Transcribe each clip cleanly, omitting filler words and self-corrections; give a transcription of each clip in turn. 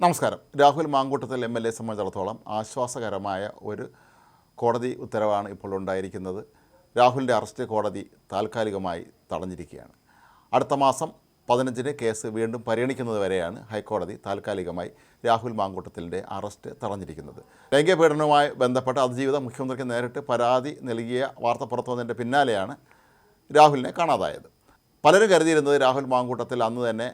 നമസ്കാരം. രാഹുൽ മാങ്കൂട്ടത്തിൽ MLA സംബന്ധിച്ചിടത്തോളം ആശ്വാസകരമായ ഒരു കോടതി ഉത്തരവാണ് ഇപ്പോൾ ഉണ്ടായിരിക്കുന്നത്. രാഹുലിൻ്റെ അറസ്റ്റ് കോടതി താൽക്കാലികമായി തടഞ്ഞിരിക്കുകയാണ്. അടുത്ത മാസം 15-ന് കേസ് വീണ്ടും പരിഗണിക്കുന്നത് വരെയാണ് ഹൈക്കോടതി താൽക്കാലികമായി രാഹുൽ മാങ്കൂട്ടത്തിൻ്റെ അറസ്റ്റ് തടഞ്ഞിരിക്കുന്നത്. ലൈംഗിക പീഡനവുമായി ബന്ധപ്പെട്ട് അതിജീവിതം മുഖ്യമന്ത്രിക്ക് നേരിട്ട് പരാതി നൽകിയ വാർത്ത പുറത്തു വന്നതിൻ്റെ പിന്നാലെയാണ് രാഹുലിനെ കാണാതായത്. പലരും കരുതിയിരുന്നത് രാഹുൽ മാങ്കൂട്ടത്തിൽ അന്ന് തന്നെ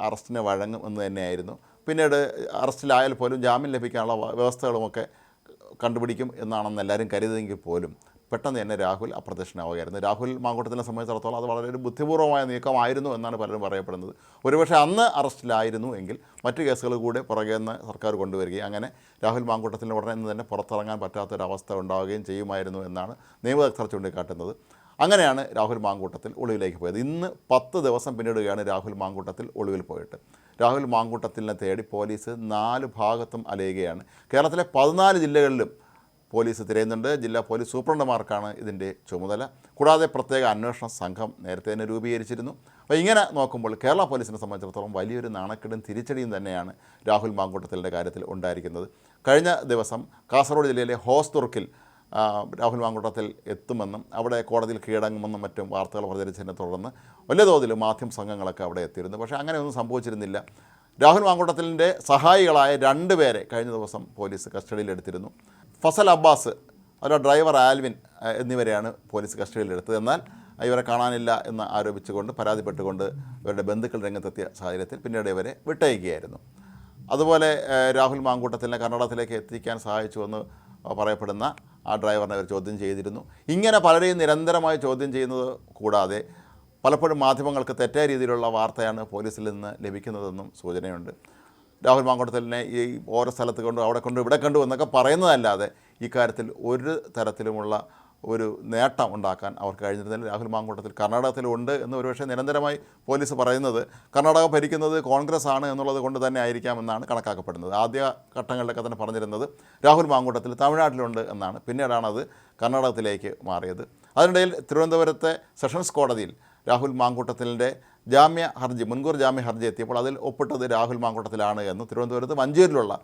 അറസ്റ്റിന് വഴങ്ങും എന്ന് തന്നെയായിരുന്നു. പിന്നീട് അറസ്റ്റിലായാൽ പോലും ജാമ്യം ലഭിക്കാനുള്ള വ്യവസ്ഥകളുമൊക്കെ കണ്ടുപിടിക്കും എന്നാണെന്ന് എല്ലാവരും കരുതിയെങ്കിൽ പോലും പെട്ടെന്ന് തന്നെ രാഹുൽ അപ്രത്യക്ഷനാവുകയായിരുന്നു. രാഹുൽ മാങ്കൂട്ടത്തിനെ സംബന്ധിച്ചിടത്തോളം അത് വളരെ ഒരു ബുദ്ധിപൂർവമായ നീക്കമായിരുന്നു എന്നാണ് പലരും പറയപ്പെടുന്നത്. ഒരുപക്ഷെ അന്ന് അറസ്റ്റിലായിരുന്നു എങ്കിൽ മറ്റു കേസുകൾ കൂടെ പുറകെ നിന്ന് സർക്കാർ കൊണ്ടുവരികയും അങ്ങനെ രാഹുൽ മാങ്കൂട്ടത്തിന് ഉടനെ നിന്ന് തന്നെ പുറത്തിറങ്ങാൻ പറ്റാത്തൊരവസ്ഥ ഉണ്ടാവുകയും ചെയ്യുമായിരുന്നു എന്നാണ് നിയമവിദഗ്ധർ ചൂണ്ടിക്കാട്ടുന്നത്. അങ്ങനെയാണ് രാഹുൽ മാങ്കൂട്ടത്തിൽ ഒളിവിലേക്ക് പോയത്. ഇന്ന് 10 ദിവസം പിന്നിടുകയാണ് രാഹുൽ മാങ്കൂട്ടത്തിൽ ഒളിവിൽ പോയിട്ട്. രാഹുൽ മാങ്കൂട്ടത്തിനെ തേടി പോലീസ് 4 ഭാഗത്തും അലയുകയാണ്. കേരളത്തിലെ 14 ജില്ലകളിലും പോലീസ് തിരയുന്നുണ്ട്. ജില്ലാ പോലീസ് സൂപ്രണ്ടുമാർക്കാണ് ഇതിൻ്റെ ചുമതല. കൂടാതെ പ്രത്യേക അന്വേഷണ സംഘം നേരത്തെ തന്നെ രൂപീകരിച്ചിരുന്നു. അപ്പോൾ ഇങ്ങനെ നോക്കുമ്പോൾ കേരള പോലീസിനെ സംബന്ധിച്ചിടത്തോളം വലിയൊരു നാണക്കേടും തിരിച്ചടിയും തന്നെയാണ് രാഹുൽ മാങ്കൂട്ടത്തിൻ്റെ കാര്യത്തിൽ ഉണ്ടായിരിക്കുന്നത്. കഴിഞ്ഞ ദിവസം കാസർഗോഡ് ജില്ലയിലെ ഹോസ്ദുർഗിൽ രാഹുൽ മാങ്കൂട്ടത്തിൽ എത്തുമെന്നും അവിടെ കോടതിയിൽ കീഴടങ്ങുമെന്നും മറ്റും വാർത്തകൾ പ്രചരിച്ചതിനെ തുടർന്ന് വലിയ തോതിൽ മാധ്യമ സംഘങ്ങളൊക്കെ അവിടെ എത്തിയിരുന്നു. പക്ഷേ അങ്ങനെയൊന്നും സംഭവിച്ചിരുന്നില്ല. രാഹുൽ മാങ്കൂട്ടത്തിൻ്റെ സഹായികളായ 2 പേരെ കഴിഞ്ഞ ദിവസം പോലീസ് കസ്റ്റഡിയിലെടുത്തിരുന്നു. ഫസൽ അബ്ബാസ്, അവരുടെ ഡ്രൈവർ ആൽവിൻ എന്നിവരെയാണ് പോലീസ് കസ്റ്റഡിയിലെടുത്തത്. എന്നാൽ ഇവരെ കാണാനില്ല എന്ന് ആരോപിച്ചുകൊണ്ട് പരാതിപ്പെട്ടുകൊണ്ട് ഇവരുടെ ബന്ധുക്കൾ രംഗത്തെത്തിയ സാഹചര്യത്തിൽ പിന്നീട് ഇവരെ വിട്ടയക്കുകയായിരുന്നു. അതുപോലെ രാഹുൽ മാങ്കൂട്ടത്തിനെ കർണാടകത്തിലേക്ക് എത്തിക്കാൻ സഹായിച്ചുവെന്ന് പറയപ്പെടുന്ന ആ ഡ്രൈവറിനെ അവർ ചോദ്യം ചെയ്തിരുന്നു. ഇങ്ങനെ പലരെയും നിരന്തരമായി ചോദ്യം ചെയ്യുന്നത് കൂടാതെ പലപ്പോഴും മാധ്യമങ്ങൾക്ക് തെറ്റായ രീതിയിലുള്ള വാർത്തയാണ് പോലീസിൽ നിന്ന് ലഭിക്കുന്നതെന്നും സൂചനയുണ്ട്. രാഹുൽ മാങ്കൂട്ടത്തിനെ ഈ ഓരോ സ്ഥലത്ത് കൊണ്ട് അവിടെ കൊണ്ട് ഇവിടെ കണ്ടു എന്നൊക്കെ പറയുന്നതല്ലാതെ ഇക്കാര്യത്തിൽ ഒരു തരത്തിലുമുള്ള ഒരു നേട്ടം ഉണ്ടാക്കാൻ അവർക്ക് കഴിഞ്ഞിരുന്നില്ല. രാഹുൽ മാങ്കൂട്ടത്തിൽ കർണാടകത്തിലുണ്ട് എന്ന് ഒരുപക്ഷെ നിരന്തരമായി പോലീസ് പറയുന്നത് കർണാടക ഭരിക്കുന്നത് കോൺഗ്രസ് ആണ് എന്നുള്ളത് കൊണ്ട് തന്നെ ആയിരിക്കാമെന്നാണ് കണക്കാക്കപ്പെടുന്നത്. ആദ്യ ഘട്ടങ്ങളിലൊക്കെ തന്നെ പറഞ്ഞിരുന്നത് രാഹുൽ മാങ്കൂട്ടത്തിൽ തമിഴ്നാട്ടിലുണ്ട് എന്നാണ്. പിന്നീടാണത് കർണാടകത്തിലേക്ക് മാറിയത്. അതിനിടയിൽ തിരുവനന്തപുരത്തെ സെഷൻസ് കോടതിയിൽ രാഹുൽ മാങ്കൂട്ടത്തിൻ്റെ മുൻകൂർ ജാമ്യ ഹർജി എത്തിയപ്പോൾ അതിൽ ഒപ്പിട്ടത് രാഹുൽ മാങ്കൂട്ടത്തിലാണ് എന്ന് തിരുവനന്തപുരത്ത് മഞ്ചേരിയിലുള്ള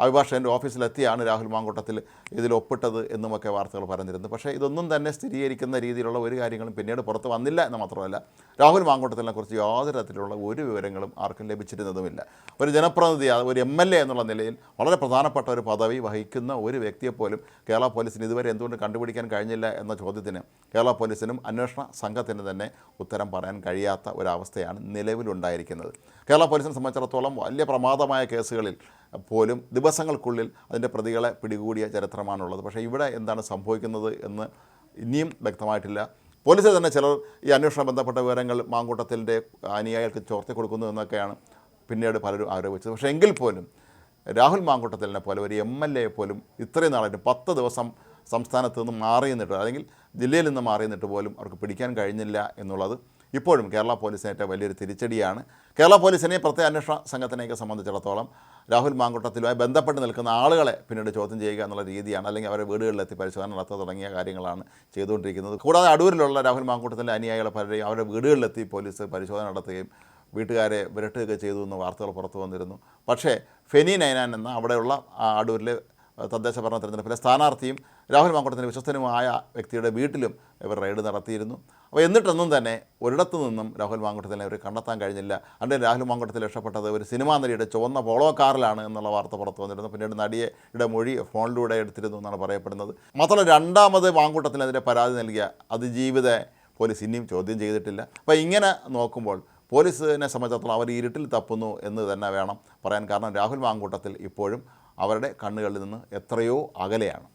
അഭിഭാഷകൻ്റെ ഓഫീസിലെത്തിയാണ് രാഹുൽ മാങ്കൂട്ടത്തിൽ ഇതിൽ ഒപ്പിട്ടത് എന്നുമൊക്കെ വാർത്തകൾ പറഞ്ഞിരുന്നു. പക്ഷേ ഇതൊന്നും തന്നെ സ്ഥിരീകരിക്കുന്ന രീതിയിലുള്ള ഒരു കാര്യങ്ങളും പിന്നീട് പുറത്ത് വന്നില്ല എന്ന് മാത്രമല്ല രാഹുൽ മാങ്കൂട്ടത്തിനെക്കുറിച്ച് യാതൊരു തരത്തിലുള്ള ഒരു വിവരങ്ങളും ആർക്കും ലഭിച്ചിരുന്നതുമില്ല. ഒരു ജനപ്രതിനിധി, ഒരു MLA എന്നുള്ള നിലയിൽ വളരെ പ്രധാനപ്പെട്ട ഒരു പദവി വഹിക്കുന്ന ഒരു വ്യക്തിയെപ്പോലും കേരള പോലീസിന് ഇതുവരെ എന്തുകൊണ്ട് കണ്ടുപിടിക്കാൻ കഴിഞ്ഞില്ല എന്ന ചോദ്യത്തിന് കേരള പോലീസിനും അന്വേഷണ സംഘത്തിന് തന്നെ ഉത്തരം പറയാൻ കഴിയാത്ത ഒരവസ്ഥയാണ് നിലവിലുണ്ടായിരിക്കുന്നത്. കേരള പോലീസിനെ സംബന്ധിച്ചിടത്തോളം വലിയ പ്രമാദമായ കേസുകളിൽ പോലും ദിവസങ്ങൾക്കുള്ളിൽ അതിൻ്റെ പ്രതികളെ പിടികൂടിയ ചരിത്രമാണുള്ളത്. പക്ഷേ ഇവിടെ എന്താണ് സംഭവിക്കുന്നത് എന്ന് ഇനിയും വ്യക്തമായിട്ടില്ല. പോലീസിൽ തന്നെ ചിലർ ഈ അന്വേഷണം ബന്ധപ്പെട്ട വിവരങ്ങൾ മാങ്കൂട്ടത്തിൻ്റെ അനുയായികൾക്ക് ചോർത്തി കൊടുക്കുന്നു എന്നൊക്കെയാണ് പിന്നീട് പലരും ആരോപിച്ചത്. പക്ഷേ എങ്കിൽ പോലും രാഹുൽ മാങ്കൂട്ടത്തിലിനെ പോലെ ഒരു MLA പോലും ഇത്രയും നാളായിട്ട് 10 ദിവസം സംസ്ഥാനത്ത് നിന്ന് മാറി നിന്നിട്ട് അല്ലെങ്കിൽ ജില്ലയിൽ നിന്ന് മാറി നിന്നിട്ട് പോലും അവർക്ക് പിടിക്കാൻ കഴിഞ്ഞില്ല എന്നുള്ളത് ഇപ്പോഴും കേരള പോലീസിനേറ്റ വലിയൊരു തിരിച്ചടിയാണ്. കേരള പോലീസിനെ പ്രത്യേക അന്വേഷണ സംഘത്തിനെയൊക്കെ സംബന്ധിച്ചിടത്തോളം രാഹുൽ മാങ്കൂട്ടത്തിലുമായി ബന്ധപ്പെട്ട് നിൽക്കുന്ന ആളുകളെ പിന്നീട് ചോദ്യം ചെയ്യുക എന്നുള്ള രീതിയാണ്, അല്ലെങ്കിൽ അവരുടെ വീടുകളിലെത്തി പരിശോധന നടത്തുക തുടങ്ങിയ കാര്യങ്ങളാണ് ചെയ്തുകൊണ്ടിരിക്കുന്നത്. കൂടാതെ അടൂരിലുള്ള രാഹുൽ മാങ്കൂട്ടത്തിൻ്റെ അനുയായികളെ പലരെയും അവരുടെ വീടുകളിലെത്തി പോലീസ് പരിശോധന നടത്തുകയും വീട്ടുകാരെ വിരട്ടുകയൊക്കെ ചെയ്തു എന്ന് വാർത്തകൾ പുറത്തു വന്നിരുന്നു. പക്ഷേ ഫെനി നൈനാൻ എന്ന അവിടെയുള്ള അടൂരിലെ തദ്ദേശ ഭരണ തെരഞ്ഞെടുപ്പിലെ സ്ഥാനാർത്ഥിയും രാഹുൽ മാങ്കൂട്ടത്തിൻ്റെ വിശ്വസ്തനുമായ വ്യക്തിയുടെ വീട്ടിലും ഇവർ റെയ്ഡ് നടത്തിയിരുന്നു. അപ്പോൾ എന്നിട്ടൊന്നും തന്നെ ഒരിടത്തു നിന്നും രാഹുൽ മാങ്കൂട്ടത്തിനെ അവർ കണ്ടെത്താൻ കഴിഞ്ഞില്ല. അതിൻ്റെ രാഹുൽ മാങ്കൂട്ടത്തിൽ രക്ഷപ്പെട്ടത് ഒരു സിനിമാ നടിയുടെ ചുവന്ന പോളോ കാറിലാണ് എന്നുള്ള വാർത്ത പുറത്തു വന്നിരുന്നു. പിന്നീട് നടിയുടെ മൊഴി ഫോണിലൂടെ എടുത്തിരുന്നു എന്നാണ് പറയപ്പെടുന്നത്. മാത്രമല്ല രണ്ടാമത് മാങ്കൂട്ടത്തിനെതിരെ പരാതി നൽകിയ അതിജീവിത പോലീസ് ഇനിയും ചോദ്യം ചെയ്തിട്ടില്ല. അപ്പോൾ ഇങ്ങനെ നോക്കുമ്പോൾ പോലീസിനെ സംബന്ധിച്ചിടത്തോളം അവർ ഇരുട്ടിൽ തപ്പുന്നു എന്ന് തന്നെ വേണം പറയാൻ. കാരണം രാഹുൽ മാങ്കൂട്ടത്തിൽ ഇപ്പോഴും അവരുടെ കണ്ണുകളിൽ നിന്ന് എത്രയോ അകലെയാണ്.